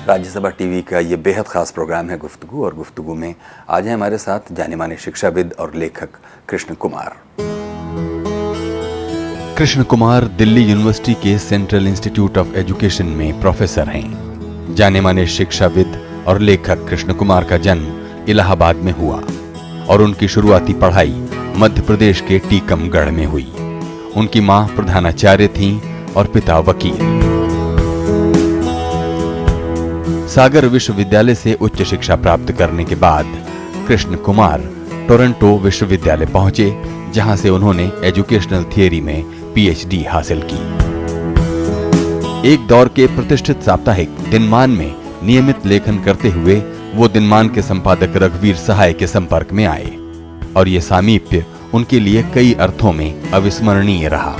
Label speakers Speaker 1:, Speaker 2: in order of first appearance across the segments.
Speaker 1: Rajya Sabha TV का ये बेहद ख़ास प्रोग्राम है गुफ्तगू, और गुफ्तगू में आज हैं हमारे साथ जाने माने शिक्षाविद और लेखक कृष्ण कुमार। कृष्ण कुमार दिल्ली यूनिवर्सिटी के सेंट्रल इंस्टीट्यूट ऑफ एजुकेशन में प्रोफेसर हैं। जाने माने शिक्षाविद और लेखक कृष्ण कुमार का जन्म इलाहाबाद में हुआ और उनकी शुरुआती पढ़ाई मध्य प्रदेश के टीकमगढ़ में हुई। उनकी मां प्रधानाचार्य थीं और पिता वकील। सागर विश्वविद्यालय से उच्च शिक्षा प्राप्त करने के बाद कृष्ण कुमार टोरंटो विश्वविद्यालय पहुंचे, जहां से उन्होंने एजुकेशनल थियरी में पीएचडी हासिल की। एक दौर के प्रतिष्ठित साप्ताहिक दिनमान में नियमित लेखन करते हुए वो दिनमान के संपादक रघुवीर सहाय के संपर्क में आए और ये सामीप्य उनके लिए कई अर्थों में अविस्मरणीय रहा।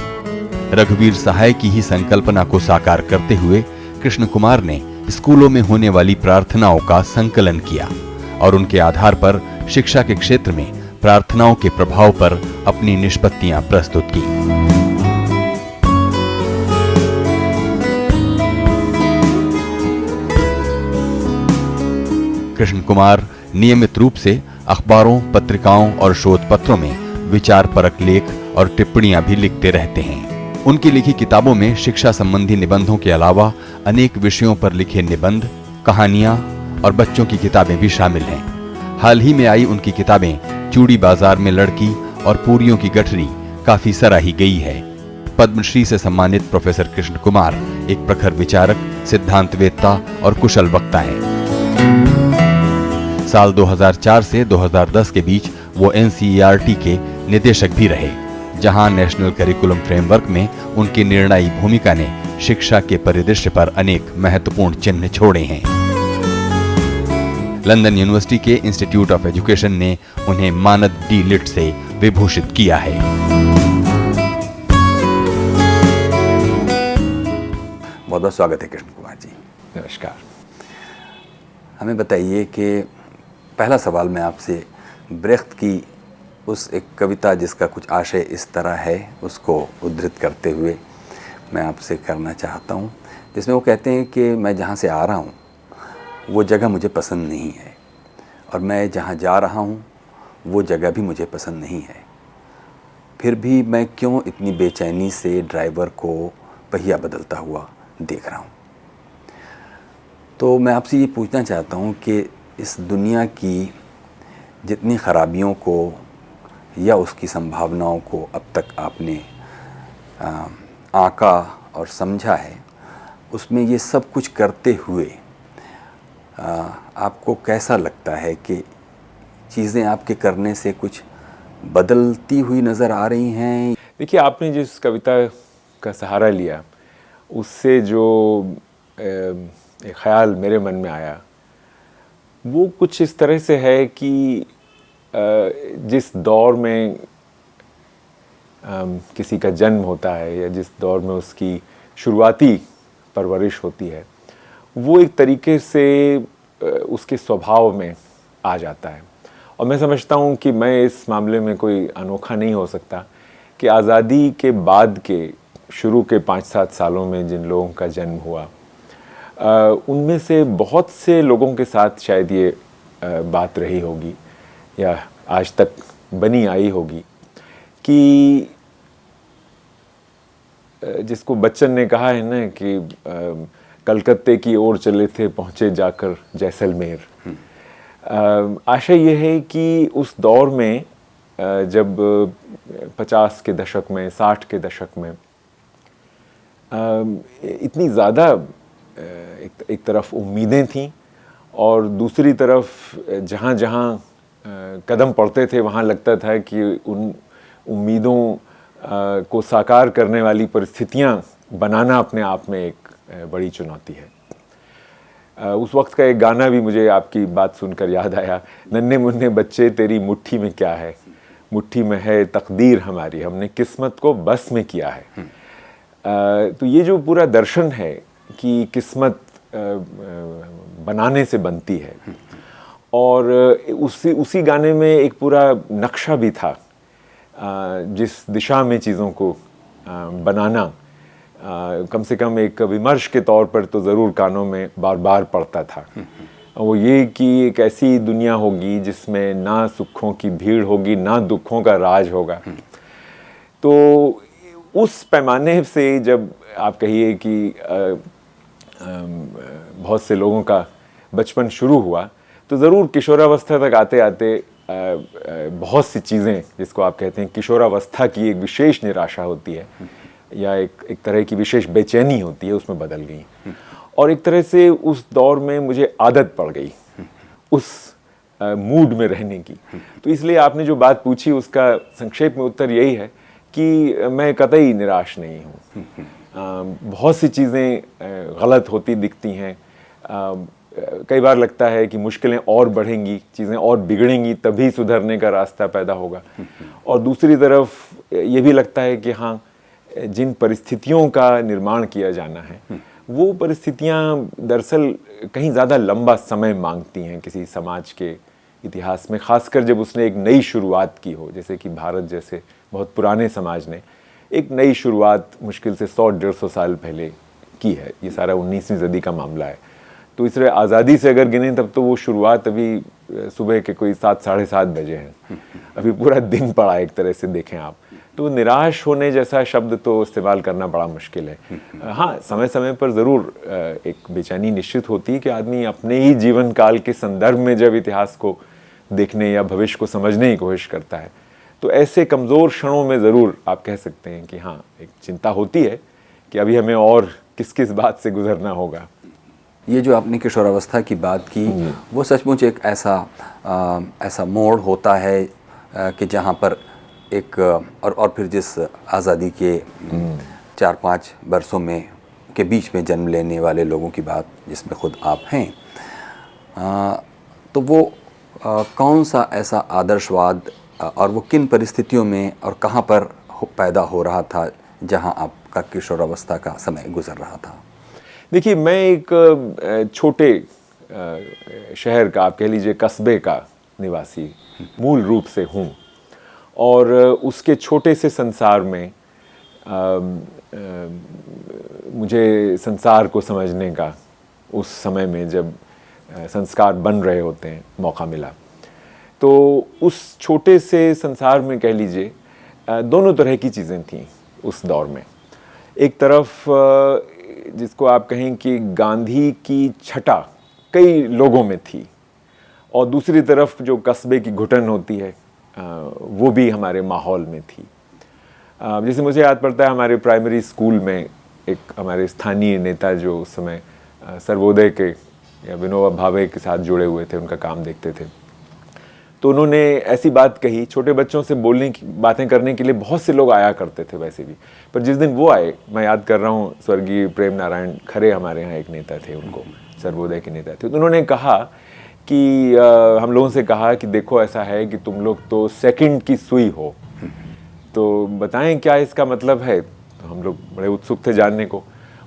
Speaker 1: रघुवीर सहाय की ही संकल्पना को साकार करते हुए कृष्ण कुमार ने स्कूलों में होने वाली प्रार्थनाओं का संकलन किया और उनके आधार पर शिक्षा के क्षेत्र में प्रार्थनाओं के प्रभाव पर अपनी निष्पत्तियां प्रस्तुत की। कृष्ण कुमार नियमित रूप से अखबारों, पत्रिकाओं और शोध पत्रों में विचार परक लेख और टिप्पणियां भी लिखते रहते हैं। उनकी लिखी किताबों में शिक्षा संबंधी निबंधों के अलावा अनेक विषयों पर लिखे निबंध, कहानियां और बच्चों की किताबें भी शामिल हैं। हाल ही में आई उनकी किताबें चूड़ी बाजार में लड़की और पूरियों की गठरी काफी सराही गई है। पद्मश्री से सम्मानित प्रोफेसर कृष्ण कुमार एक प्रखर विचारक, सिद्धांतवेत्ता और कुशल वक्ता हैं। साल 2004 से 2010 के बीच वो एनसीईआरटी के निदेशक भी रहे, जहां नेशनल करिकुलम फ्रेमवर्क में उनकी निर्णायी भूमिका ने शिक्षा के परिदृश्य पर अनेक महत्वपूर्ण चिन्ह छोड़े हैं। लंदन यूनिवर्सिटी के इंस्टीट्यूट ऑफ एजुकेशन ने उन्हें मानद डी लिट से विभूषित किया है। बहुत बहुत स्वागत है कृष्ण कुमार जी।
Speaker 2: नमस्कार।
Speaker 1: हमें बताइए कि पहला सवाल मैं आपसे ब्रेख्त की उस एक कविता जिसका कुछ आशय इस तरह है, उसको उद्धृत करते हुए मैं आपसे करना चाहता हूँ, जिसमें वो कहते हैं कि मैं जहाँ से आ रहा हूँ वो जगह मुझे पसंद नहीं है, और मैं जहाँ जा रहा हूँ वो जगह भी मुझे पसंद नहीं है। फिर भी मैं क्यों इतनी बेचैनी से ड्राइवर को पहिया बदलता हुआ देख रहा हूँ। तो मैं आपसे ये पूछना चाहता हूँ कि इस दुनिया की जितनी खराबियों को या उसकी संभावनाओं को अब तक आपने आंका और समझा है, उसमें ये सब कुछ करते हुए आपको कैसा लगता है कि चीज़ें आपके करने से कुछ बदलती हुई नज़र आ रही हैं?
Speaker 2: देखिए, आपने जिस कविता का सहारा लिया उससे जो एक ख्याल मेरे मन में आया वो कुछ इस तरह से है कि जिस दौर में किसी का जन्म होता है या जिस दौर में उसकी शुरुआती परवरिश होती है, वो एक तरीके से उसके स्वभाव में आ जाता है। और मैं समझता हूँ कि मैं इस मामले में कोई अनोखा नहीं हो सकता कि आज़ादी के बाद के शुरू के 5-7 सालों में जिन लोगों का जन्म हुआ उनमें से बहुत से लोगों के साथ शायद ये बात रही होगी या आज तक बनी आई होगी कि जिसको बच्चन ने कहा है ना कि कलकत्ते की ओर चले थे पहुँचे जाकर जैसलमेर। आशय ये है कि उस दौर में जब 50 के दशक में, 60 के दशक में इतनी ज़्यादा एक तरफ उम्मीदें थीं और दूसरी तरफ जहाँ जहाँ कदम पड़ते थे वहाँ लगता था कि उन उम्मीदों को साकार करने वाली परिस्थितियाँ बनाना अपने आप में एक बड़ी चुनौती है। उस वक्त का एक गाना भी मुझे आपकी बात सुनकर याद आया, नन्हे मुन्ने बच्चे तेरी मुट्ठी में क्या है, मुट्ठी में है तकदीर हमारी, हमने किस्मत को बस में किया है। तो ये जो पूरा दर्शन है कि किस्मत बनाने से बनती है, और उसी गाने में एक पूरा नक्शा भी था जिस दिशा में चीज़ों को बनाना कम से कम एक विमर्श के तौर पर तो ज़रूर कानों में बार बार पड़ता था। वो ये कि एक ऐसी दुनिया होगी जिसमें ना सुखों की भीड़ होगी, ना दुखों का राज होगा। तो उस पैमाने से जब आप कहिए कि बहुत से लोगों का बचपन शुरू हुआ, तो ज़रूर किशोरावस्था तक आते आते बहुत सी चीज़ें, जिसको आप कहते हैं किशोरावस्था की एक विशेष निराशा होती है या एक तरह की विशेष बेचैनी होती है, उसमें बदल गई। और एक तरह से उस दौर में मुझे आदत पड़ गई उस मूड में रहने की। तो इसलिए आपने जो बात पूछी उसका संक्षेप में उत्तर यही है कि मैं कतई निराश नहीं हूँ। बहुत सी चीज़ें गलत होती दिखती हैं। कई बार लगता है कि मुश्किलें और बढ़ेंगी, चीज़ें और बिगड़ेंगी, तभी सुधरने का रास्ता पैदा होगा। और दूसरी तरफ ये भी लगता है कि हाँ, जिन परिस्थितियों का निर्माण किया जाना है वो परिस्थितियाँ दरअसल कहीं ज़्यादा लंबा समय मांगती हैं किसी समाज के इतिहास में, ख़ासकर जब उसने एक नई शुरुआत की हो, जैसे कि भारत जैसे बहुत पुराने समाज ने एक नई शुरुआत मुश्किल से 100-150 साल पहले की है। ये सारा 19वीं सदी का मामला है। तो इस तरह आज़ादी से अगर गिने तब तो वो शुरुआत अभी सुबह के कोई 7-7:30 बजे हैं। अभी पूरा दिन पड़ा एक तरह से देखें आप। तो निराश होने जैसा शब्द तो इस्तेमाल करना बड़ा मुश्किल है। हाँ, समय समय पर ज़रूर एक बेचैनी निश्चित होती है कि आदमी अपने ही जीवन काल के संदर्भ में जब इतिहास को देखने या भविष्य को समझने की कोशिश करता है, तो ऐसे कमज़ोर क्षणों में ज़रूर आप कह सकते हैं कि हाँ, एक चिंता होती है कि अभी हमें और किस किस बात से गुजरना होगा।
Speaker 3: ये जो आपने किशोरावस्था की बात की, वो सचमुच एक ऐसा मोड़ होता है कि जहाँ पर एक और फिर जिस आज़ादी के 4-5 वर्षों में के बीच में जन्म लेने वाले लोगों की बात जिसमें खुद आप हैं, तो वो कौन सा ऐसा आदर्शवाद और वो किन परिस्थितियों में और कहाँ पर पैदा हो रहा था जहाँ आपका किशोरावस्था का समय गुजर रहा था?
Speaker 2: देखिए, मैं एक छोटे शहर का, आप कह लीजिए कस्बे का निवासी मूल रूप से हूँ। और उसके छोटे से संसार में मुझे संसार को समझने का उस समय में जब संस्कार बन रहे होते हैं मौका मिला। तो उस छोटे से संसार में कह लीजिए दोनों तरह की चीज़ें थीं उस दौर में। एक तरफ जिसको आप कहें कि गांधी की छटा कई लोगों में थी, और दूसरी तरफ जो कस्बे की घुटन होती है वो भी हमारे माहौल में थी। जैसे मुझे याद पड़ता है, हमारे प्राइमरी स्कूल में एक हमारे स्थानीय नेता जो उस समय सर्वोदय के या विनोबा भावे के साथ जुड़े हुए थे, उनका काम देखते थे, तो उन्होंने ऐसी बात कही। छोटे बच्चों से बोलने की बातें करने के लिए बहुत से लोग आया करते थे वैसे भी, पर जिस दिन वो आए, मैं याद कर रहा हूँ, स्वर्गीय प्रेम नारायण खरे हमारे यहाँ एक नेता थे, उनको सर्वोदय के नेता थे, तो उन्होंने कहा कि हम लोगों से कहा कि देखो ऐसा है कि तुम लोग तो सेकंड की सुई हो, तो बताएं क्या इसका मतलब है। तो हम लोग बड़े उत्सुक थे जानने को।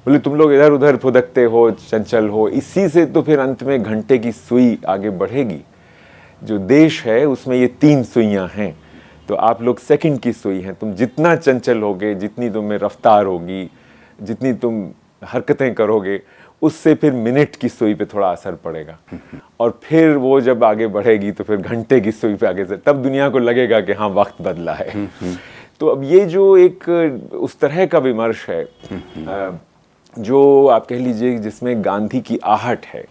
Speaker 2: बोले तुम लोग इधर उधर फुदकते हो, चंचल हो, इसी से तो फिर अंत में घंटे की सुई आगे बढ़ेगी। जो देश है उसमें ये 3 सुइयां हैं, तो आप लोग सेकंड की सुई हैं। तुम जितना चंचल होगे, जितनी तुम में रफ्तार होगी, जितनी तुम हरकतें करोगे, उससे फिर मिनट की सुई पे थोड़ा असर पड़ेगा, और फिर वो जब आगे बढ़ेगी तो फिर घंटे की सुई पे आगे से, तब दुनिया को लगेगा कि हाँ वक्त बदला है। तो अब ये जो एक उस तरह का विमर्श है जो आप कह लीजिए जिसमें गांधी की आहट है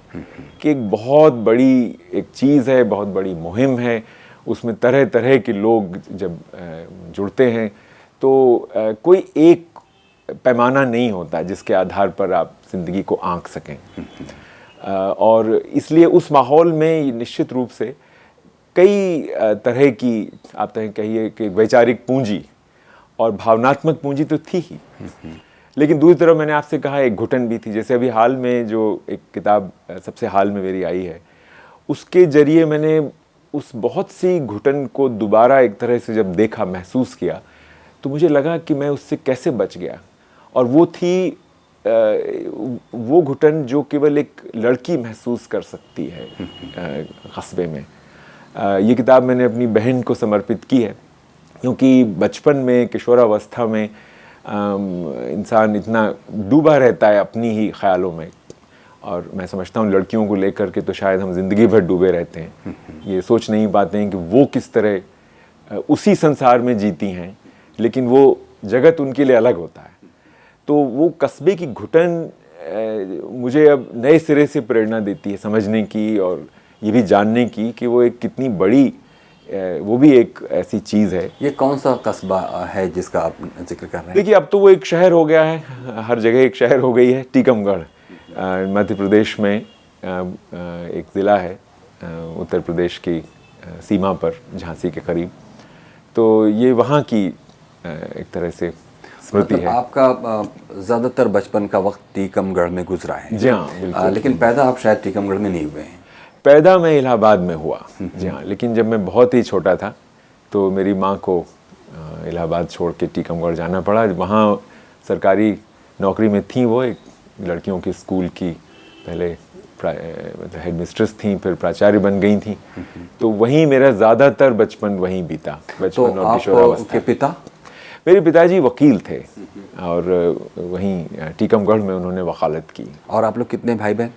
Speaker 2: कि एक बहुत बड़ी एक चीज़ है, बहुत बड़ी मुहिम है, उसमें तरह तरह के लोग जब जुड़ते हैं तो कोई एक पैमाना नहीं होता जिसके आधार पर आप ज़िंदगी को आंक सकें। और इसलिए उस माहौल में निश्चित रूप से कई तरह की आप कहिए कि वैचारिक पूंजी और भावनात्मक पूंजी तो थी ही, लेकिन दूसरी तरफ मैंने आपसे कहा एक घुटन भी थी। जैसे अभी हाल में जो एक किताब सबसे हाल में मेरी आई है, उसके जरिए मैंने उस बहुत सी घुटन को दोबारा एक तरह से जब देखा, महसूस किया, तो मुझे लगा कि मैं उससे कैसे बच गया। और वो थी वो घुटन जो केवल एक लड़की महसूस कर सकती है कस्बे में। ये किताब मैंने अपनी बहन को समर्पित की है, क्योंकि बचपन में, किशोरावस्था में इंसान इतना डूबा रहता है अपनी ही ख्यालों में, और मैं समझता हूँ लड़कियों को लेकर के तो शायद हम ज़िंदगी भर डूबे रहते हैं, ये सोच नहीं पाते हैं कि वो किस तरह उसी संसार में जीती हैं, लेकिन वो जगत उनके लिए अलग होता है। तो वो कस्बे की घुटन मुझे अब नए सिरे से प्रेरणा देती है समझने की, और ये भी जानने की कि वो एक कितनी बड़ी, वो भी एक ऐसी चीज़ है।
Speaker 3: ये कौन सा कस्बा है जिसका आप जिक्र कर रहे हैं?
Speaker 2: देखिए, अब तो वो एक शहर हो गया है, हर जगह एक शहर हो गई है, टीकमगढ़ मध्य प्रदेश में एक ज़िला है, उत्तर प्रदेश की सीमा पर, झांसी के करीब। तो ये वहाँ की एक तरह से स्मृति
Speaker 3: मतलब
Speaker 2: है।
Speaker 3: आपका ज़्यादातर बचपन का वक्त टीकमगढ़ में गुजरा है।
Speaker 2: जी हाँ, बिल्कुल।
Speaker 3: लेकिन पैदा आप शायद टीकमगढ़ में नहीं हुए हैं।
Speaker 2: पैदा मैं इलाहाबाद में हुआ, जी हाँ, लेकिन जब मैं बहुत ही छोटा था तो मेरी माँ को इलाहाबाद छोड़ के टीकमगढ़ जाना पड़ा। वहाँ सरकारी नौकरी में थी वो, एक लड़कियों की स्कूल की पहले मतलब हेड मिस्ट्रेस थी, फिर प्राचार्य बन गई थी। तो वहीं मेरा ज़्यादातर बचपन वहीं बीता, बचपन
Speaker 3: तो
Speaker 2: और किशोरावस्था।
Speaker 3: आपके पिता?
Speaker 2: मेरे पिताजी वकील थे और वहीं टीकमगढ़ में उन्होंने वकालत की।
Speaker 3: और आप लोग कितने भाई बहन?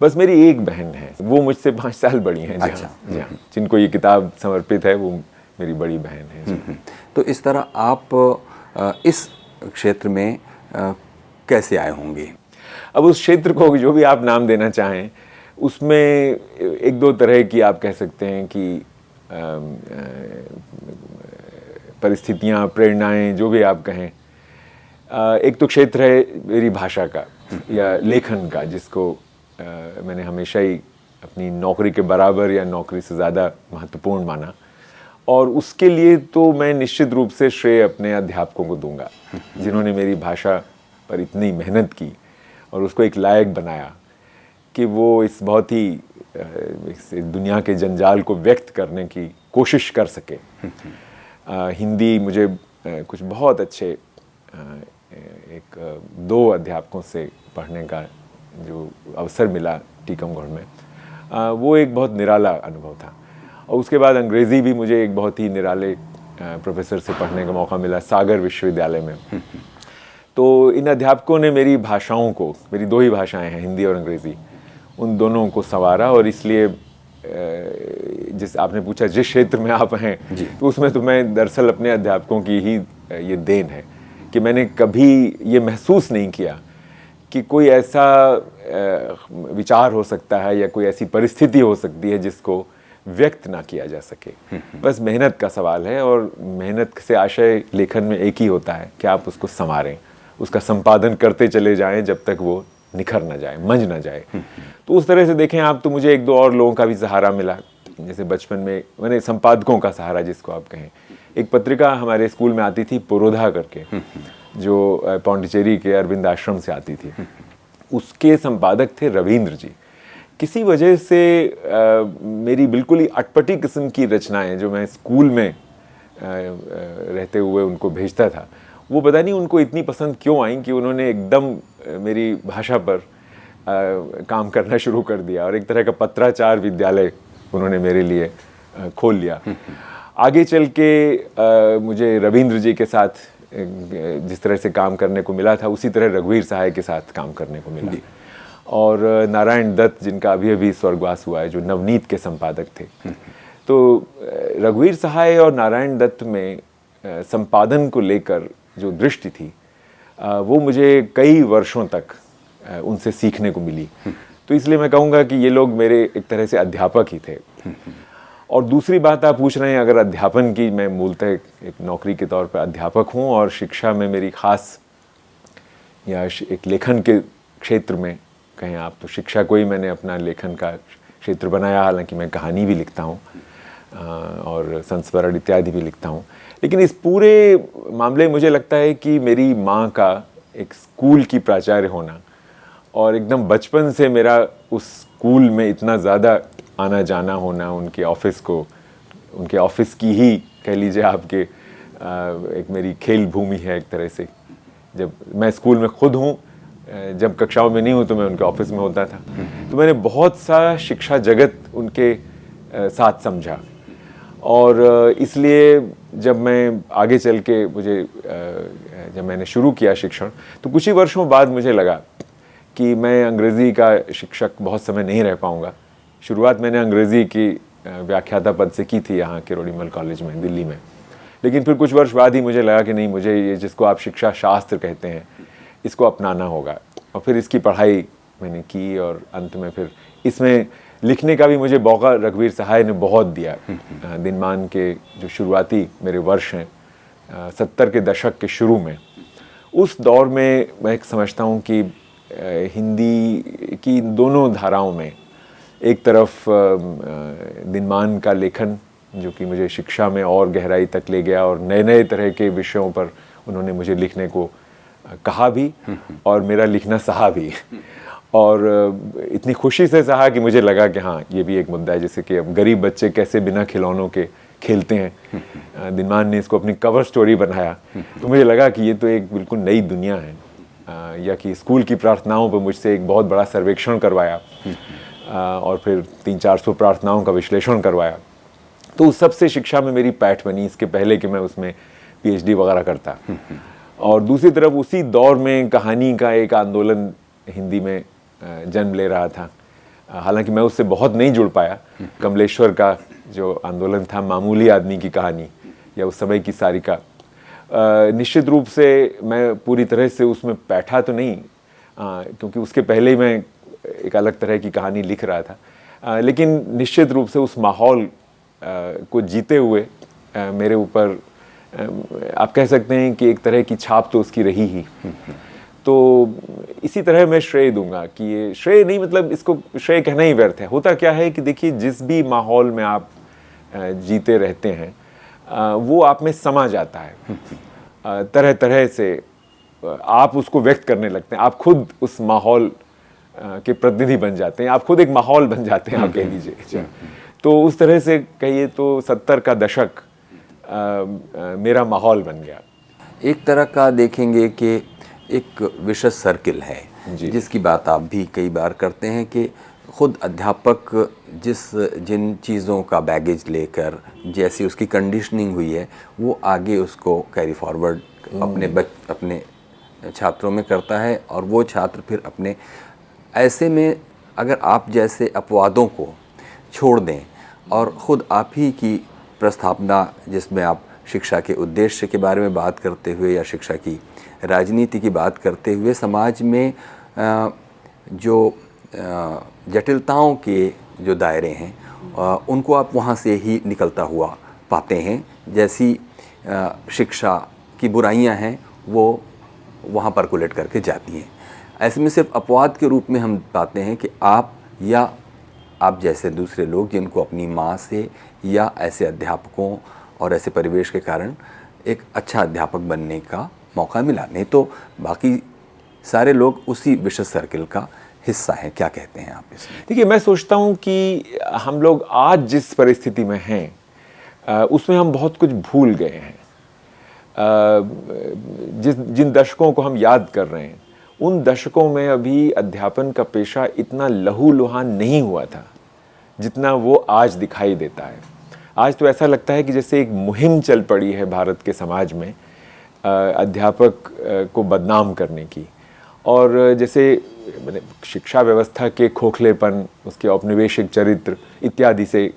Speaker 2: बस मेरी एक बहन है, वो मुझसे 5 साल बड़ी हैं। जी हाँ, जी हाँ, जिनको ये किताब समर्पित है वो मेरी बड़ी बहन है। जी।
Speaker 3: तो इस तरह आप इस क्षेत्र में कैसे आए होंगे?
Speaker 2: अब उस क्षेत्र को जो भी आप नाम देना चाहें, उसमें एक दो तरह की आप कह सकते हैं कि परिस्थितियाँ, प्रेरणाएं, जो भी आप कहें। एक तो क्षेत्र है मेरी भाषा का या लेखन का, जिसको मैंने हमेशा ही अपनी नौकरी के बराबर या नौकरी से ज़्यादा महत्वपूर्ण माना, और उसके लिए तो मैं निश्चित रूप से श्रेय अपने अध्यापकों को दूंगा, जिन्होंने मेरी भाषा पर इतनी मेहनत की और उसको एक लायक बनाया कि वो इस बहुत ही इस दुनिया के जंजाल को व्यक्त करने की कोशिश कर सके। हिंदी मुझे कुछ बहुत अच्छे एक 2 अध्यापकों से पढ़ने का जो अवसर मिला टीकमगढ़ में, वो एक बहुत निराला अनुभव था। और उसके बाद अंग्रेज़ी भी मुझे एक बहुत ही निराले प्रोफेसर से पढ़ने का मौका मिला सागर विश्वविद्यालय में। तो इन अध्यापकों ने मेरी भाषाओं को, मेरी 2 ही भाषाएं हैं, हिंदी और अंग्रेज़ी, उन दोनों को संवारा। और इसलिए जिस आपने पूछा जिस क्षेत्र में आप हैं, तो उसमें तो मैं दरअसल अपने अध्यापकों की ही ये देन है कि मैंने कभी ये महसूस नहीं किया कि कोई ऐसा विचार हो सकता है या कोई ऐसी परिस्थिति हो सकती है जिसको व्यक्त ना किया जा सके। बस मेहनत का सवाल है, और मेहनत से आशय लेखन में एक ही होता है कि आप उसको संवारें, उसका संपादन करते चले जाएं जब तक वो निखर ना जाए, मंज ना जाए। तो उस तरह से देखें आप, तो मुझे 1-2 और लोगों का भी सहारा मिला। जैसे बचपन में मैंने संपादकों का सहारा, जिसको आप कहें, एक पत्रिका हमारे स्कूल में आती थी पुरोधा करके, जो पौंडीचेरी के अरविंद आश्रम से आती थी। उसके संपादक थे रविंद्र जी। किसी वजह से मेरी बिल्कुल ही अटपटी किस्म की रचनाएं जो मैं स्कूल में रहते हुए उनको भेजता था, वो पता नहीं उनको इतनी पसंद क्यों आई कि उन्होंने एकदम मेरी भाषा पर काम करना शुरू कर दिया, और एक तरह का पत्राचार विद्यालय उन्होंने मेरे लिए खोल लिया। आगे चल के मुझे रविंद्र जी के साथ जिस तरह से काम करने को मिला था, उसी तरह रघुवीर सहाय के साथ काम करने को मिला, और नारायण दत्त, जिनका अभी अभी स्वर्गवास हुआ है, जो नवनीत के संपादक थे। तो रघुवीर सहाय और नारायण दत्त में संपादन को लेकर जो दृष्टि थी, वो मुझे कई वर्षों तक उनसे सीखने को मिली। तो इसलिए मैं कहूँगा कि ये लोग मेरे एक तरह से अध्यापक ही थे। और दूसरी बात आप पूछ रहे हैं अगर अध्यापन की, मैं मूलतः एक नौकरी के तौर पर अध्यापक हूँ, और शिक्षा में मेरी खास या एक लेखन के क्षेत्र में कहें आप, तो शिक्षा को ही मैंने अपना लेखन का क्षेत्र बनाया। हालांकि मैं कहानी भी लिखता हूँ और संस्मरण इत्यादि भी लिखता हूँ, लेकिन इस पूरे मामले में मुझे लगता है कि मेरी माँ का एक स्कूल की प्राचार्य होना, और एकदम बचपन से मेरा उस स्कूल में इतना ज़्यादा आना जाना होना, उनके ऑफिस की ही कह लीजिए आपके एक मेरी खेल भूमि है एक तरह से। जब मैं स्कूल में खुद हूँ, जब कक्षाओं में नहीं हूँ तो मैं उनके ऑफिस में होता था, तो मैंने बहुत सा शिक्षा जगत उनके साथ समझा। और इसलिए जब मैं आगे चल के मुझे जब मैंने शुरू किया शिक्षण, तो कुछ ही वर्षों बाद मुझे लगा कि मैं अंग्रेज़ी का शिक्षक बहुत समय नहीं रह पाऊँगा। शुरुआत मैंने अंग्रेज़ी की व्याख्याता पद से की थी यहाँ के रोडीमल कॉलेज में, दिल्ली में। लेकिन फिर कुछ वर्ष बाद ही मुझे लगा कि नहीं, मुझे ये जिसको आप शिक्षा शास्त्र कहते हैं, इसको अपनाना होगा। और फिर इसकी पढ़ाई मैंने की और अंत में फिर इसमें लिखने का भी मुझे मौका रघुवीर सहाय ने बहुत दिया। दिनमान के जो शुरुआती मेरे वर्ष हैं 70 के दशक के शुरू में, उस दौर में मैं समझता हूँ कि हिंदी की दोनों धाराओं में, एक तरफ दिनमान का लेखन जो कि मुझे शिक्षा में और गहराई तक ले गया और नए नए तरह के विषयों पर उन्होंने मुझे लिखने को कहा भी और मेरा लिखना सहा भी, और इतनी खुशी से सहा कि मुझे लगा कि हाँ, ये भी एक मुद्दा है। जैसे कि अब गरीब बच्चे कैसे बिना खिलौनों के खेलते हैं, दिनमान ने इसको अपनी कवर स्टोरी बनाया, तो मुझे लगा कि ये तो एक बिल्कुल नई दुनिया है। या कि स्कूल की प्रार्थनाओं पर मुझसे एक बहुत बड़ा सर्वेक्षण करवाया और फिर 300-400 प्रार्थनाओं का विश्लेषण करवाया, तो उस सबसे शिक्षा में मेरी पैठ बनी, इसके पहले कि मैं उसमें PhD वगैरह करता। और दूसरी तरफ उसी दौर में कहानी का एक आंदोलन हिंदी में जन्म ले रहा था। हालांकि मैं उससे बहुत नहीं जुड़ पाया। कमलेश्वर का जो आंदोलन था, मामूली आदमी की कहानी या उस समय की सारिका, निश्चित रूप से मैं पूरी तरह से उसमें बैठा तो नहीं, क्योंकि उसके पहले ही मैं एक अलग तरह की कहानी लिख रहा था। लेकिन निश्चित रूप से उस माहौल को जीते हुए मेरे ऊपर आप कह सकते हैं कि एक तरह की छाप तो उसकी रही ही। तो इसी तरह मैं श्रेय दूंगा कि ये श्रेय नहीं, मतलब इसको श्रेय कहना ही व्यर्थ है। होता क्या है कि देखिए, जिस भी माहौल में आप जीते रहते हैं वो आप में समा जाता है। तरह तरह से आप उसको व्यक्त करने लगते हैं, आप खुद उस माहौल के प्रतिनिधि बन जाते हैं, आप खुद एक माहौल बन जाते हैं, आप कह लीजिए। तो उस तरह से कहिए तो 70 का दशक मेरा माहौल बन गया।
Speaker 3: एक तरह का देखेंगे कि एक विशेष सर्किल है जिसकी बात आप भी कई बार करते हैं कि खुद अध्यापक जिन चीज़ों का बैगेज लेकर, जैसी उसकी कंडीशनिंग हुई है, वो आगे उसको कैरी फॉरवर्ड अपने छात्रों में करता है, और वो छात्र फिर अपने, ऐसे में अगर आप जैसे अपवादों को छोड़ दें और ख़ुद आप ही की प्रस्थापना, जिसमें आप शिक्षा के उद्देश्य के बारे में बात करते हुए या शिक्षा की राजनीति की बात करते हुए समाज में जो जटिलताओं के जो दायरे हैं उनको आप वहाँ से ही निकलता हुआ पाते हैं। जैसी शिक्षा की बुराइयां हैं वो वहाँ परकुलेट करके जाती हैं। ऐसे में सिर्फ अपवाद के रूप में हम पाते हैं कि आप या आप जैसे दूसरे लोग जिनको अपनी माँ से या ऐसे अध्यापकों और ऐसे परिवेश के कारण एक अच्छा अध्यापक बनने का मौका मिला, नहीं तो बाकी सारे लोग उसी विशेष सर्किल का हिस्सा हैं। क्या कहते हैं आप इसमें?
Speaker 2: देखिए, मैं सोचता हूँ कि हम लोग आज जिस परिस्थिति में हैं उसमें हम बहुत कुछ भूल गए हैं। जिन दशकों को हम याद कर रहे हैं, उन दशकों में अभी अध्यापन का पेशा इतना लहूलुहान नहीं हुआ था जितना वो आज दिखाई देता है। आज तो ऐसा लगता है कि जैसे एक मुहिम चल पड़ी है भारत के समाज में अध्यापक को बदनाम करने की, और जैसे शिक्षा व्यवस्था के खोखलेपन, उसके औपनिवेशिक चरित्र इत्यादि से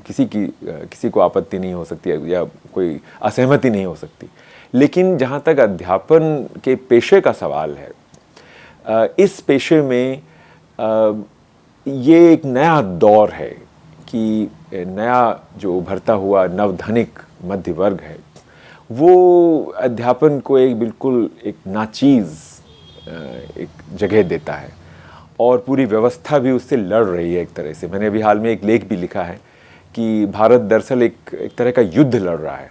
Speaker 2: किसी को आपत्ति नहीं हो सकती है या कोई असहमति नहीं हो सकती। लेकिन जहाँ तक अध्यापन के पेशे का सवाल है, इस पेशे में ये एक नया दौर है कि नया जो उभरता हुआ नवधनिक मध्य वर्ग है, वो अध्यापन को एक बिल्कुल एक नाचीज़ एक जगह देता है, और पूरी व्यवस्था भी उससे लड़ रही है एक तरह से। मैंने अभी हाल में एक लेख भी लिखा है कि भारत दरअसल एक तरह का युद्ध लड़ रहा है,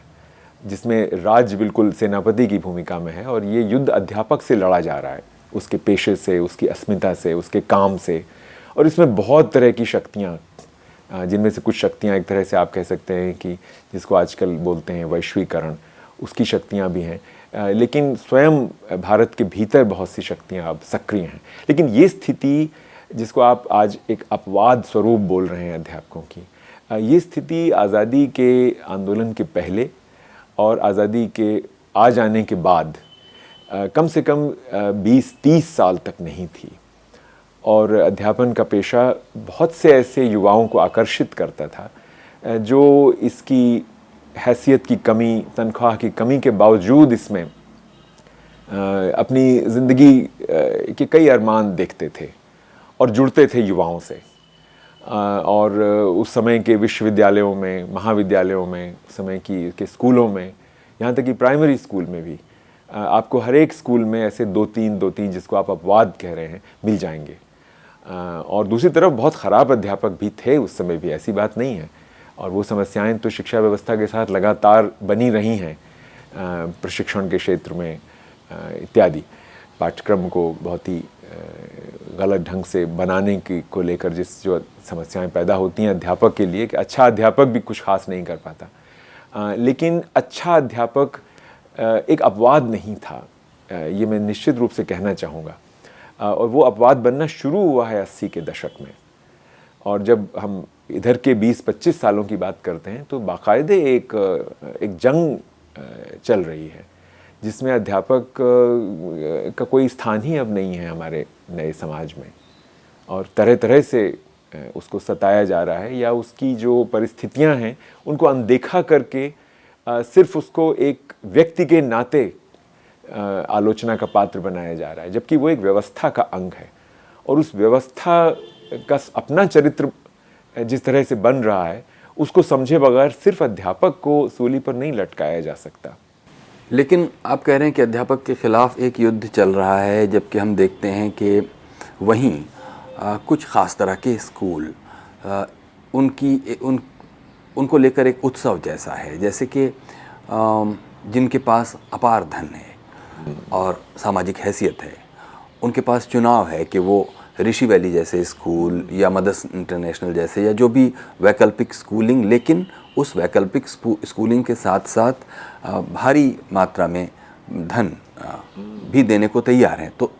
Speaker 2: जिसमें राज्य बिल्कुल सेनापति की भूमिका में है, और ये युद्ध अध्यापक से लड़ा जा रहा है, उसके पेशे से, उसकी अस्मिता से, उसके काम से। और इसमें बहुत तरह की शक्तियाँ, जिनमें से कुछ शक्तियाँ एक तरह से आप कह सकते हैं कि जिसको आजकल बोलते हैं वैश्वीकरण, उसकी शक्तियाँ भी हैं। लेकिन स्वयं भारत के भीतर बहुत सी शक्तियाँ अब सक्रिय हैं। लेकिन ये स्थिति जिसको आप आज एक अपवाद स्वरूप बोल रहे हैं अध्यापकों की, ये स्थिति आज़ादी के आंदोलन के पहले और आज़ादी के आ जाने के बाद कम से कम 20-30 साल तक नहीं थी। और अध्यापन का पेशा बहुत से ऐसे युवाओं को आकर्षित करता था जो इसकी हैसियत की कमी, तनख्वाह की कमी के बावजूद इसमें अपनी ज़िंदगी के कई अरमान देखते थे और जुड़ते थे युवाओं से। और उस समय के विश्वविद्यालयों में, महाविद्यालयों में, समय के स्कूलों में, यहाँ तक कि प्राइमरी स्कूल में भी आपको हर एक स्कूल में ऐसे 2-3 जिसको आप अपवाद कह रहे हैं मिल जाएंगे। और दूसरी तरफ बहुत ख़राब अध्यापक भी थे उस समय भी, ऐसी बात नहीं है। और वो समस्याएं तो शिक्षा व्यवस्था के साथ लगातार बनी रही हैं, प्रशिक्षण के क्षेत्र में इत्यादि। पाठ्यक्रम को बहुत ही गलत ढंग से बनाने की को लेकर जो समस्याएं पैदा होती हैं अध्यापक के लिए, कि अच्छा अध्यापक भी कुछ खास नहीं कर पाता। लेकिन अच्छा अध्यापक एक अपवाद नहीं था, ये मैं निश्चित रूप से कहना चाहूँगा। और वो अपवाद बनना शुरू हुआ है 80 के दशक में। और जब हम इधर के 20-25 सालों की बात करते हैं तो बाकायदे एक जंग चल रही है जिसमें अध्यापक का कोई स्थान ही अब नहीं है हमारे नए समाज में। और तरह तरह से उसको सताया जा रहा है, या उसकी जो परिस्थितियां हैं उनको अनदेखा करके सिर्फ उसको एक व्यक्ति के नाते आलोचना का पात्र बनाया जा रहा है, जबकि वो एक व्यवस्था का अंग है। और उस व्यवस्था का अपना चरित्र जिस तरह से बन रहा है उसको समझे बगैर सिर्फ अध्यापक को सूली पर नहीं लटकाया जा सकता।
Speaker 3: लेकिन आप कह रहे हैं कि अध्यापक के खिलाफ एक युद्ध चल रहा है, जबकि हम देखते हैं कि वहीं कुछ ख़ास तरह के स्कूल उनको लेकर एक उत्सव जैसा है, जैसे कि जिनके पास अपार धन है और सामाजिक हैसियत है, उनके पास चुनाव है कि वो ऋषि वैली जैसे स्कूल या मदर्स इंटरनेशनल जैसे, या जो भी वैकल्पिक स्कूलिंग, लेकिन उस वैकल्पिक स्कूलिंग के साथ साथ भारी मात्रा में धन भी देने को तैयार हैं। तो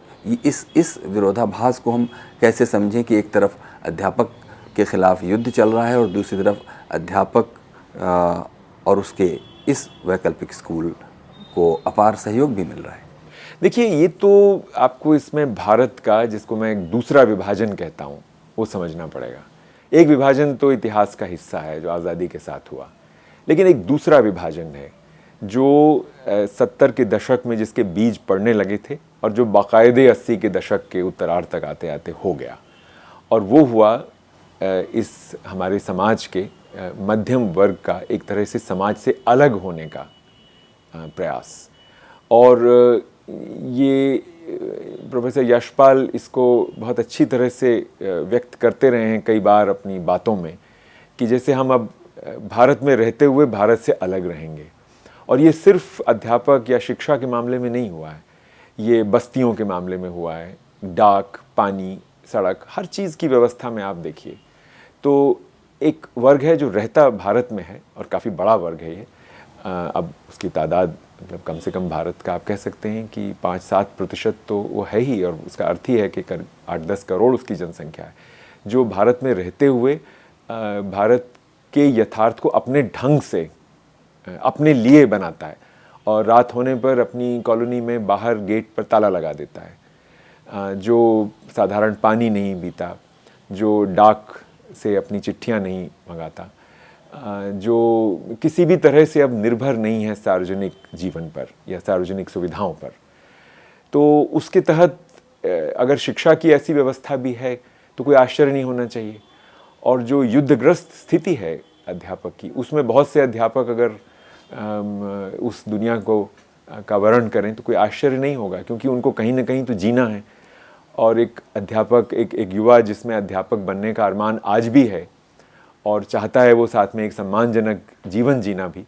Speaker 3: इस विरोधाभास को हम कैसे समझें कि एक तरफ अध्यापक के खिलाफ युद्ध चल रहा है और दूसरी तरफ अध्यापक और उसके इस वैकल्पिक स्कूल को अपार सहयोग भी मिल रहा है?
Speaker 2: देखिए, ये तो आपको इसमें भारत का, जिसको मैं एक दूसरा विभाजन कहता हूँ, वो समझना पड़ेगा। एक विभाजन तो इतिहास का हिस्सा है जो आज़ादी के साथ हुआ, लेकिन एक दूसरा विभाजन है जो 70 के दशक में जिसके बीज पड़ने लगे थे और जो बाकायदे 80 के दशक के उत्तरार्ध तक आते आते हो गया। और वो हुआ इस हमारे समाज के मध्यम वर्ग का एक तरह से समाज से अलग होने का प्रयास। और ये प्रोफेसर यशपाल इसको बहुत अच्छी तरह से व्यक्त करते रहे हैं कई बार अपनी बातों में, कि जैसे हम अब भारत में रहते हुए भारत से अलग रहेंगे। और ये सिर्फ अध्यापक या शिक्षा के मामले में नहीं हुआ है, ये बस्तियों के मामले में हुआ है। डाक, पानी, सड़क, हर चीज़ की व्यवस्था में आप देखिए तो एक वर्ग है जो रहता भारत में है और काफ़ी बड़ा वर्ग है ये। अब उसकी तादाद मतलब कम से कम भारत का आप कह सकते हैं कि 5-7% तो वो है ही, और उसका अर्थ ही है कि 8-10 करोड़ उसकी जनसंख्या है जो भारत में रहते हुए भारत के यथार्थ को अपने ढंग से अपने लिए बनाता है, और रात होने पर अपनी कॉलोनी में बाहर गेट पर ताला लगा देता है, जो साधारण पानी नहीं पीता, जो डाक से अपनी चिट्ठियां नहीं मंगाता, जो किसी भी तरह से अब निर्भर नहीं है सार्वजनिक जीवन पर या सार्वजनिक सुविधाओं पर। तो उसके तहत अगर शिक्षा की ऐसी व्यवस्था भी है तो कोई आश्चर्य नहीं होना चाहिए। और जो युद्धग्रस्त स्थिति है अध्यापक की, उसमें बहुत से अध्यापक अगर उस दुनिया को का वर्णन करें तो कोई आश्चर्य नहीं होगा, क्योंकि उनको कहीं ना कहीं तो जीना है। और एक अध्यापक, एक युवा जिसमें अध्यापक बनने का अरमान आज भी है और चाहता है वो साथ में एक सम्मानजनक जीवन जीना भी,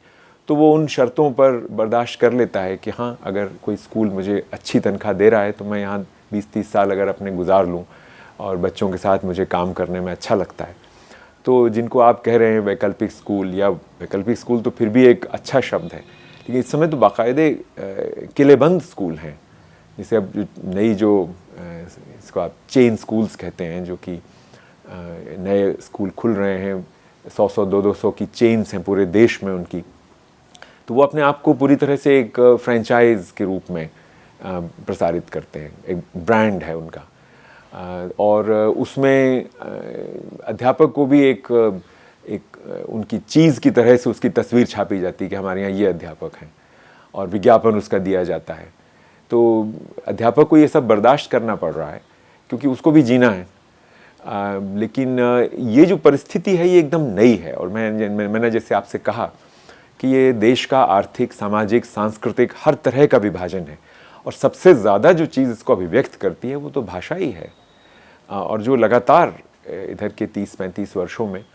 Speaker 2: तो वो उन शर्तों पर बर्दाश्त कर लेता है कि हाँ, अगर कोई स्कूल मुझे अच्छी तनख्वाह दे रहा है तो मैं यहाँ 20-30 साल अगर अपने गुजार लूँ और बच्चों के साथ मुझे काम करने में अच्छा लगता है। तो जिनको आप कह रहे हैं वैकल्पिक स्कूल, या वैकल्पिक स्कूल तो फिर भी एक अच्छा शब्द है, लेकिन इस समय तो बाकायदे किलेबंद स्कूल हैं, जैसे अब नई जो इसको आप चेन स्कूल्स कहते हैं, जो कि नए स्कूल खुल रहे हैं, 100-100, 200 की चेन्स हैं पूरे देश में उनकी। तो वो अपने आप को पूरी तरह से एक फ्रेंचाइज के रूप में प्रसारित करते हैं, एक ब्रांड है उनका। और उसमें अध्यापक को भी एक उनकी चीज़ की तरह से उसकी तस्वीर छापी जाती है कि हमारे यहाँ ये अध्यापक हैं, और विज्ञापन उसका दिया जाता है। तो अध्यापक को ये सब बर्दाश्त करना पड़ रहा है क्योंकि उसको भी जीना है। लेकिन ये जो परिस्थिति है ये एकदम नई है, और मैंने जैसे आपसे कहा कि ये देश का आर्थिक, सामाजिक, सांस्कृतिक हर तरह का विभाजन है, और सबसे ज़्यादा जो चीज़ इसको अभिव्यक्त करती है वो तो भाषा ही है। और जो लगातार इधर के 30-35 वर्षों में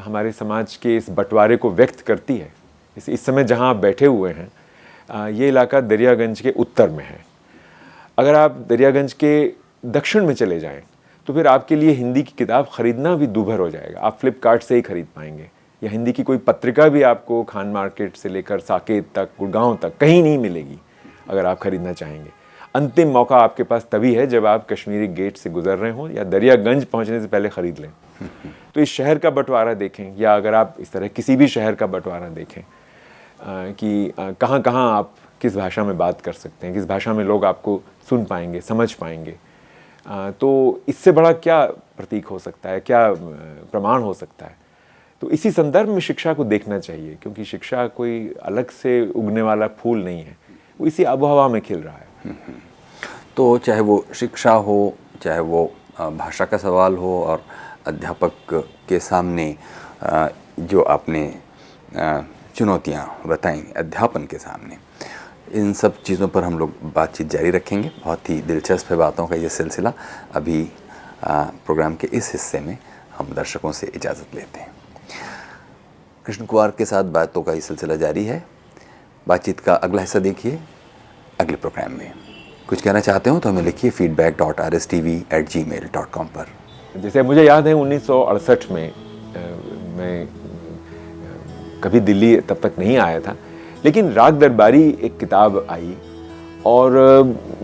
Speaker 2: हमारे समाज के इस बंटवारे को व्यक्त करती है। इस समय जहाँ आप बैठे हुए हैं, ये इलाका दरियागंज के उत्तर में है। अगर आप दरियागंज के दक्षिण में चले जाएं तो फिर आपके लिए हिंदी की किताब ख़रीदना भी दूभर हो जाएगा। आप फ्लिपकार्ट से ही खरीद पाएंगे, या हिंदी की कोई पत्रिका भी आपको खान मार्केट से लेकर साकेत तक, गुड़गांव तक कहीं नहीं मिलेगी अगर आप खरीदना चाहेंगे। अंतिम मौका आपके पास तभी है जब आप कश्मीरी गेट से गुजर रहे हों या दरियागंज पहुंचने से पहले ख़रीद लें। तो इस शहर का बंटवारा देखें, या अगर आप इस तरह किसी भी शहर का बंटवारा देखें कि कहाँ कहाँ आप किस भाषा में बात कर सकते हैं, किस भाषा में लोग आपको सुन पाएंगे, समझ पाएंगे, तो इससे बड़ा क्या प्रतीक हो सकता है, क्या प्रमाण हो सकता है। तो इसी संदर्भ में शिक्षा को देखना चाहिए, क्योंकि शिक्षा कोई अलग से उगने वाला फूल नहीं है, वो इसी आबोहवा में खिल रहा है।
Speaker 3: तो चाहे वो शिक्षा हो, चाहे वो भाषा का सवाल हो, और अध्यापक के सामने जो आपने चुनौतियाँ बताई अध्यापन के सामने, इन सब चीज़ों पर हम लोग बातचीत जारी रखेंगे। बहुत ही दिलचस्प है बातों का ये सिलसिला। अभी प्रोग्राम के इस हिस्से में हम दर्शकों से इजाज़त लेते हैं। कृष्ण कुमार के साथ बातों का ये सिलसिला जारी है। बातचीत का अगला हिस्सा देखिए अगले प्रोग्राम में। कुछ कहना चाहते हो तो हमें लिखिए feedback.rstv@gmail.com पर।
Speaker 2: जैसे मुझे याद है 1968 में मैं कभी दिल्ली तब तक नहीं आया था, लेकिन राग दरबारी एक किताब आई, और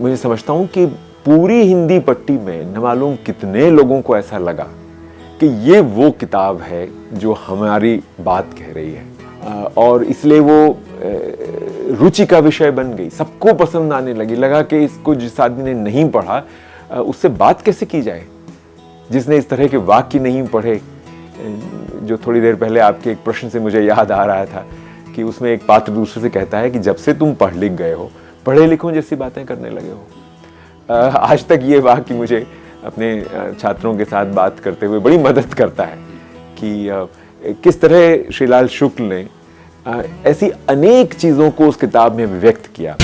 Speaker 2: मुझे समझता हूँ कि पूरी हिंदी पट्टी में न मालूम कितने लोगों को ऐसा लगा कि ये वो किताब है जो हमारी बात कह रही है, और इसलिए वो रुचि का विषय बन गई, सबको पसंद आने लगी। लगा कि इसको जिस आदमी ने नहीं पढ़ा उससे बात कैसे की जाए, जिसने इस तरह के वाक्य नहीं पढ़े। जो थोड़ी देर पहले आपके एक प्रश्न से मुझे याद आ रहा था कि उसमें एक पात्र दूसरे से कहता है कि जब से तुम पढ़ लिख गए हो, पढ़े लिखों जैसी बातें करने लगे हो। आज तक ये वाक्य मुझे अपने छात्रों के साथ बात करते हुए बड़ी मदद करता है कि किस तरह श्रीलाल शुक्ल ने ऐसी अनेक चीज़ों को उस किताब में व्यक्त किया।